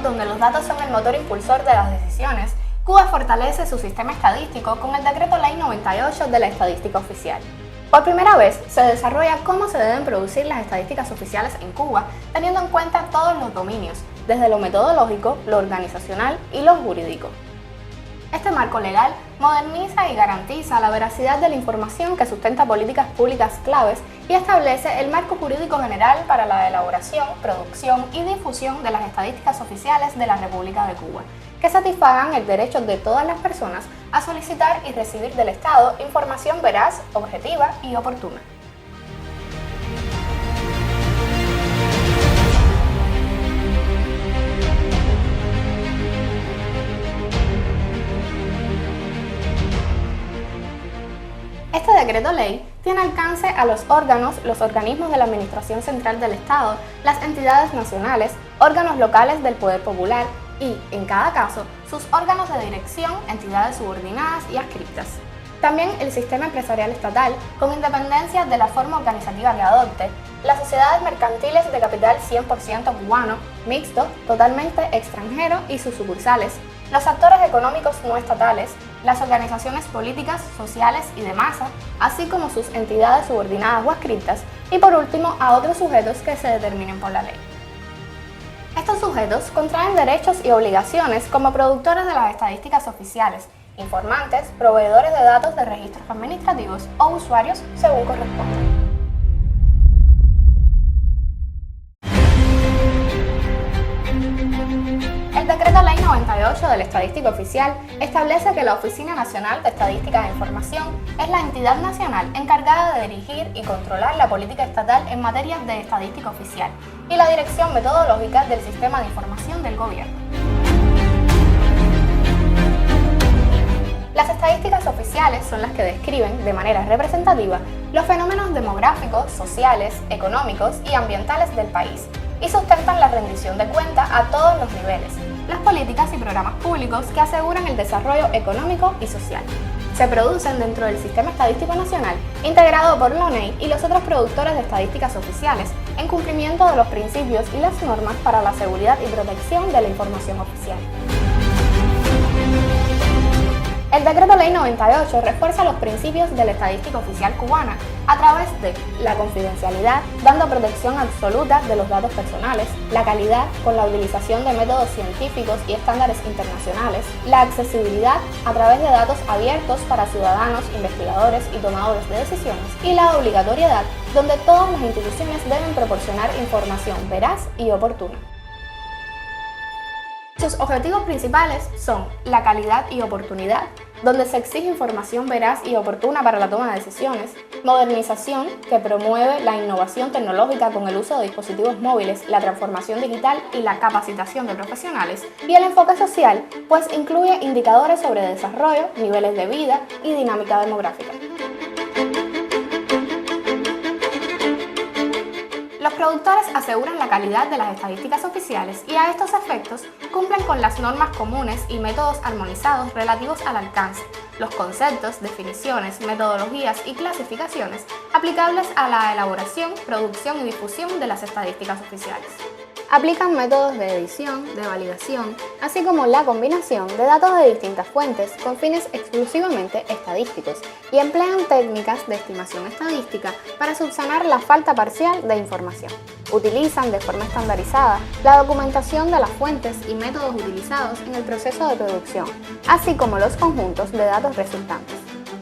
donde los datos son el motor impulsor de las decisiones, Cuba fortalece su sistema estadístico con el Decreto Ley 98 de la Estadística Oficial. Por primera vez se desarrolla cómo se deben producir las estadísticas oficiales en Cuba, teniendo en cuenta todos los dominios, desde lo metodológico, lo organizacional y lo jurídico. Este marco legal moderniza y garantiza la veracidad de la información que sustenta políticas públicas claves y establece el marco jurídico general para la elaboración, producción y difusión de las estadísticas oficiales de la República de Cuba, que satisfagan el derecho de todas las personas a solicitar y recibir del Estado información veraz, objetiva y oportuna. Este decreto ley tiene alcance a los órganos, los organismos de la Administración Central del Estado, las entidades nacionales, órganos locales del Poder Popular y, en cada caso, sus órganos de dirección, entidades subordinadas y adscritas. También el sistema empresarial estatal, con independencia de la forma organizativa que adopte, las sociedades mercantiles de capital 100% cubano, mixto, totalmente extranjero y sus sucursales, los actores económicos no estatales, las organizaciones políticas, sociales y de masa, así como sus entidades subordinadas o adscritas, y por último a otros sujetos que se determinen por la ley. Estos sujetos contraen derechos y obligaciones como productores de las estadísticas oficiales, informantes, proveedores de datos de registros administrativos o usuarios según corresponda. El Decreto Ley 98 de la Estadística Oficial establece que la Oficina Nacional de Estadística e Información es la entidad nacional encargada de dirigir y controlar la política estatal en materia de estadística oficial y la dirección metodológica del sistema de información del gobierno. Las estadísticas oficiales son las que describen de manera representativa los fenómenos demográficos, sociales, económicos y ambientales del país y sustentan la rendición de cuenta a todos los niveles, las políticas y programas públicos que aseguran el desarrollo económico y social. Se producen dentro del Sistema Estadístico Nacional, integrado por la ONEI y los otros productores de estadísticas oficiales, en cumplimiento de los principios y las normas para la seguridad y protección de la información oficial. El Decreto Ley 98 refuerza los principios de la estadística oficial cubana a través de la confidencialidad, dando protección absoluta de los datos personales, la calidad con la utilización de métodos científicos y estándares internacionales, la accesibilidad a través de datos abiertos para ciudadanos, investigadores y tomadores de decisiones, y la obligatoriedad, donde todas las instituciones deben proporcionar información veraz y oportuna. Sus objetivos principales son la calidad y oportunidad, donde se exige información veraz y oportuna para la toma de decisiones, modernización, que promueve la innovación tecnológica con el uso de dispositivos móviles, la transformación digital y la capacitación de profesionales, y el enfoque social, pues incluye indicadores sobre desarrollo, niveles de vida y dinámica demográfica. Los productores aseguran la calidad de las estadísticas oficiales y a estos efectos cumplen con las normas comunes y métodos armonizados relativos al alcance, los conceptos, definiciones, metodologías y clasificaciones aplicables a la elaboración, producción y difusión de las estadísticas oficiales. Aplican métodos de edición, de validación, así como la combinación de datos de distintas fuentes con fines exclusivamente estadísticos y emplean técnicas de estimación estadística para subsanar la falta parcial de información. Utilizan de forma estandarizada la documentación de las fuentes y métodos utilizados en el proceso de producción, así como los conjuntos de datos resultantes.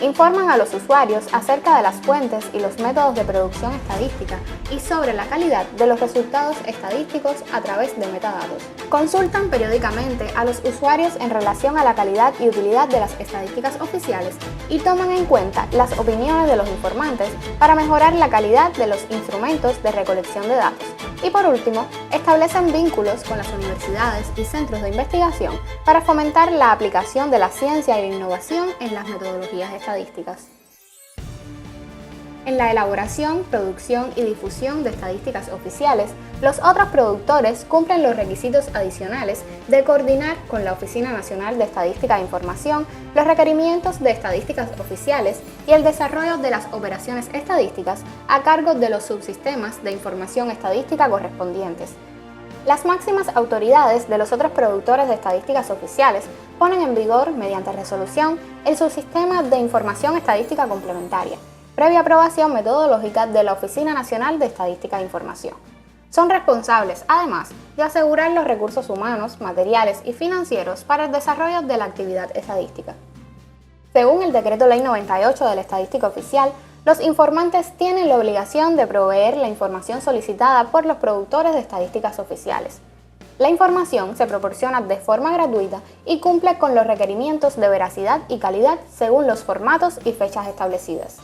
Informan a los usuarios acerca de las fuentes y los métodos de producción estadística y sobre la calidad de los resultados estadísticos a través de metadatos. Consultan periódicamente a los usuarios en relación a la calidad y utilidad de las estadísticas oficiales y toman en cuenta las opiniones de los informantes para mejorar la calidad de los instrumentos de recolección de datos. Y por último, establecen vínculos con las universidades y centros de investigación para fomentar la aplicación de la ciencia y la innovación en las metodologías estadísticas. En la elaboración, producción y difusión de estadísticas oficiales, los otros productores cumplen los requisitos adicionales de coordinar con la Oficina Nacional de Estadística e Información los requerimientos de estadísticas oficiales y el desarrollo de las operaciones estadísticas a cargo de los subsistemas de información estadística correspondientes. Las máximas autoridades de los otros productores de estadísticas oficiales ponen en vigor, mediante resolución, el subsistema de información estadística complementaria, previa aprobación metodológica de la Oficina Nacional de Estadística e Información. Son responsables, además, de asegurar los recursos humanos, materiales y financieros para el desarrollo de la actividad estadística. Según el Decreto Ley 98 de la Estadística Oficial, los informantes tienen la obligación de proveer la información solicitada por los productores de estadísticas oficiales. La información se proporciona de forma gratuita y cumple con los requerimientos de veracidad y calidad según los formatos y fechas establecidas.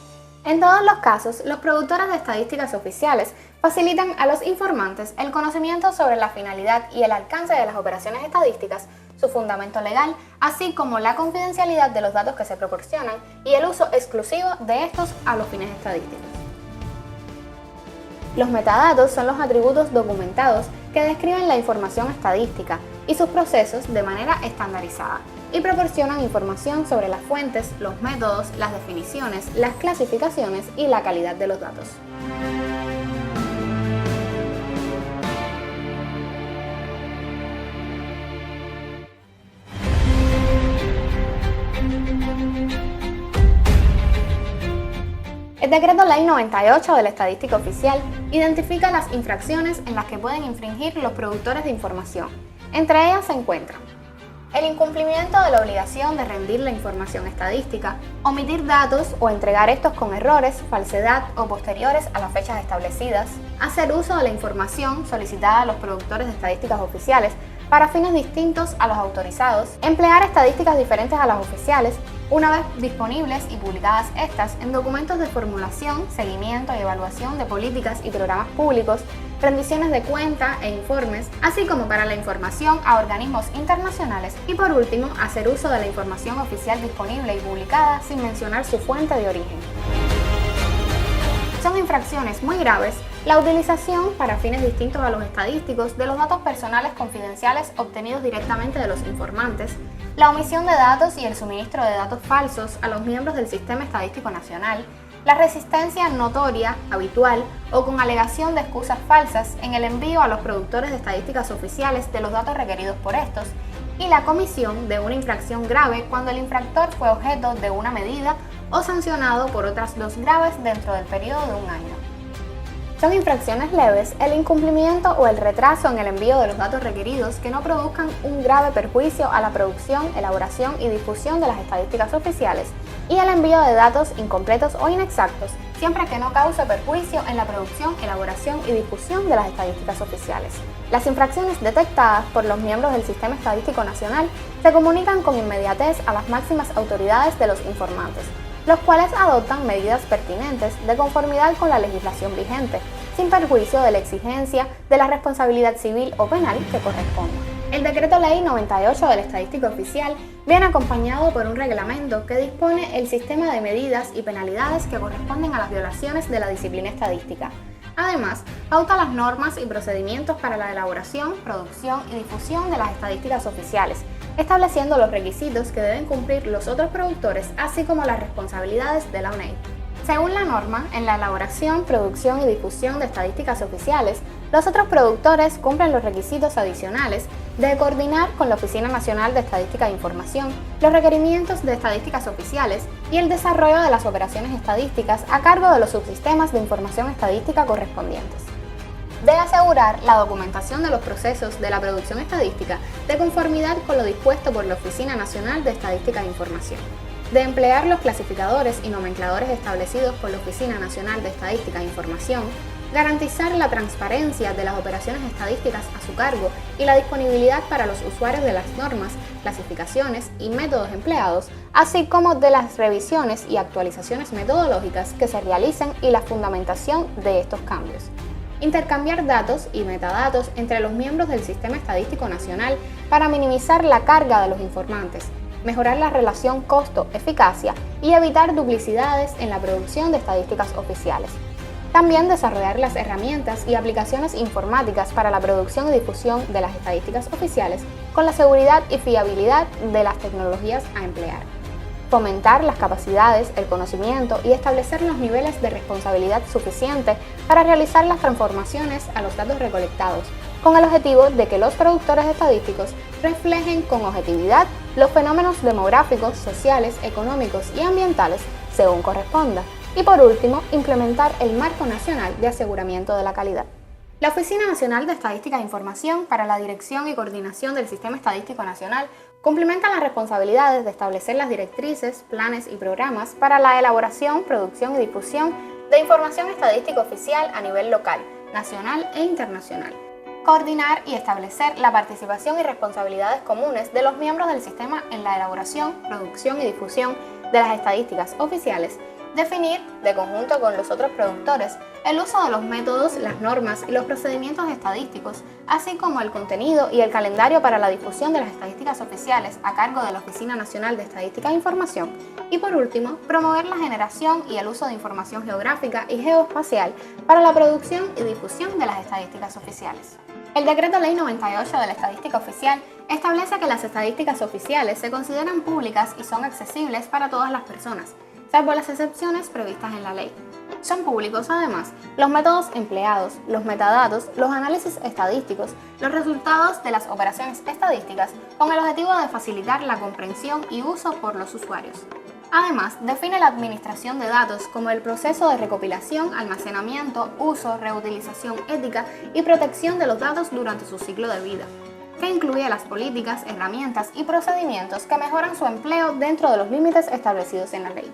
En todos los casos, los productores de estadísticas oficiales facilitan a los informantes el conocimiento sobre la finalidad y el alcance de las operaciones estadísticas, su fundamento legal, así como la confidencialidad de los datos que se proporcionan y el uso exclusivo de estos a los fines estadísticos. Los metadatos son los atributos documentados que describen la información estadística y sus procesos de manera estandarizada y proporcionan información sobre las fuentes, los métodos, las definiciones, las clasificaciones y la calidad de los datos. El Decreto Ley 98 de la Estadística Oficial identifica las infracciones en las que pueden infringir los productores de información. Entre ellas se encuentran el incumplimiento de la obligación de rendir la información estadística, omitir datos o entregar estos con errores, falsedad o posteriores a las fechas establecidas, hacer uso de la información solicitada a los productores de estadísticas oficiales para fines distintos a los autorizados, emplear estadísticas diferentes a las oficiales, una vez disponibles y publicadas estas en documentos de formulación, seguimiento y evaluación de políticas y programas públicos, rendiciones de cuenta e informes, así como para la información a organismos internacionales y por último, hacer uso de la información oficial disponible y publicada sin mencionar su fuente de origen. Son infracciones muy graves la utilización para fines distintos a los estadísticos de los datos personales confidenciales obtenidos directamente de los informantes, la omisión de datos y el suministro de datos falsos a los miembros del Sistema Estadístico Nacional, la resistencia notoria, habitual o con alegación de excusas falsas en el envío a los productores de estadísticas oficiales de los datos requeridos por estos, y la comisión de una infracción grave cuando el infractor fue objeto de una medida o sancionado por otras dos graves dentro del periodo de un año. Son infracciones leves el incumplimiento o el retraso en el envío de los datos requeridos que no produzcan un grave perjuicio a la producción, elaboración y difusión de las estadísticas oficiales y el envío de datos incompletos o inexactos, siempre que no cause perjuicio en la producción, elaboración y difusión de las estadísticas oficiales. Las infracciones detectadas por los miembros del Sistema Estadístico Nacional se comunican con inmediatez a las máximas autoridades de los informantes, los cuales adoptan medidas pertinentes de conformidad con la legislación vigente, sin perjuicio de la exigencia de la responsabilidad civil o penal que corresponda. El Decreto Ley 98 de la Estadística Oficial viene acompañado por un reglamento que dispone el sistema de medidas y penalidades que corresponden a las violaciones de la disciplina estadística. Además, pauta las normas y procedimientos para la elaboración, producción y difusión de las estadísticas oficiales, estableciendo los requisitos que deben cumplir los otros productores, así como las responsabilidades de la ONEI. Según la norma, en la elaboración, producción y difusión de estadísticas oficiales, los otros productores cumplen los requisitos adicionales de coordinar con la Oficina Nacional de Estadística e Información los requerimientos de estadísticas oficiales y el desarrollo de las operaciones estadísticas a cargo de los subsistemas de información estadística correspondientes. De asegurar la documentación de los procesos de la producción estadística de conformidad con lo dispuesto por la Oficina Nacional de Estadística e Información, de emplear los clasificadores y nomencladores establecidos por la Oficina Nacional de Estadística e Información, garantizar la transparencia de las operaciones estadísticas a su cargo y la disponibilidad para los usuarios de las normas, clasificaciones y métodos empleados, así como de las revisiones y actualizaciones metodológicas que se realicen y la fundamentación de estos cambios. Intercambiar datos y metadatos entre los miembros del Sistema Estadístico Nacional para minimizar la carga de los informantes, mejorar la relación costo-eficacia y evitar duplicidades en la producción de estadísticas oficiales. También desarrollar las herramientas y aplicaciones informáticas para la producción y difusión de las estadísticas oficiales con la seguridad y fiabilidad de las tecnologías a emplear. fomentar las capacidades, el conocimiento y establecer los niveles de responsabilidad suficientes para realizar las transformaciones a los datos recolectados, con el objetivo de que los productores estadísticos reflejen con objetividad los fenómenos demográficos, sociales, económicos y ambientales según corresponda. Y por último, implementar el Marco Nacional de Aseguramiento de la Calidad. La Oficina Nacional de Estadística e Información para la Dirección y Coordinación del Sistema Estadístico Nacional cumplimenta las responsabilidades de establecer las directrices, planes y programas para la elaboración, producción y difusión de información estadística oficial a nivel local, nacional e internacional. Coordinar y establecer la participación y responsabilidades comunes de los miembros del sistema en la elaboración, producción y difusión de las estadísticas oficiales. Definir, de conjunto con los otros productores, el uso de los métodos, las normas y los procedimientos estadísticos, así como el contenido y el calendario para la difusión de las estadísticas oficiales a cargo de la Oficina Nacional de Estadística e Información. Y por último, promover la generación y el uso de información geográfica y geoespacial para la producción y difusión de las estadísticas oficiales. El Decreto Ley 98 de la Estadística Oficial establece que las estadísticas oficiales se consideran públicas y son accesibles para todas las personas, salvo las excepciones previstas en la ley. Son públicos, además, los métodos empleados, los metadatos, los análisis estadísticos, los resultados de las operaciones estadísticas, con el objetivo de facilitar la comprensión y uso por los usuarios. Además, define la administración de datos como el proceso de recopilación, almacenamiento, uso, reutilización ética y protección de los datos durante su ciclo de vida, que incluye las políticas, herramientas y procedimientos que mejoran su empleo dentro de los límites establecidos en la ley.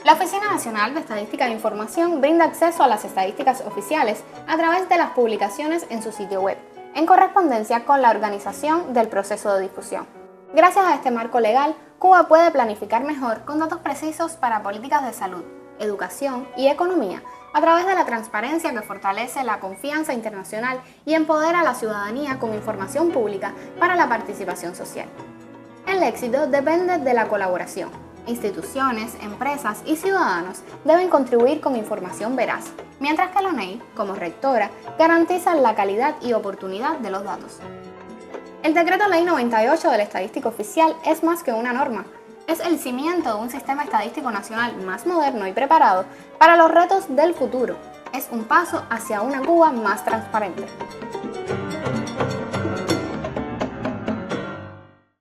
La Oficina Nacional de Estadística e Información brinda acceso a las estadísticas oficiales a través de las publicaciones en su sitio web, en correspondencia con la organización del proceso de difusión. Gracias a este marco legal, Cuba puede planificar mejor con datos precisos para políticas de salud, educación y economía, a través de la transparencia que fortalece la confianza internacional y empodera a la ciudadanía con información pública para la participación social. El éxito depende de la colaboración. Instituciones, empresas y ciudadanos deben contribuir con información veraz, mientras que la ONEI, como rectora, garantiza la calidad y oportunidad de los datos. El Decreto Ley 98 de la Estadística Oficial es más que una norma. Es el cimiento de un sistema estadístico nacional más moderno y preparado para los retos del futuro. Es un paso hacia una Cuba más transparente.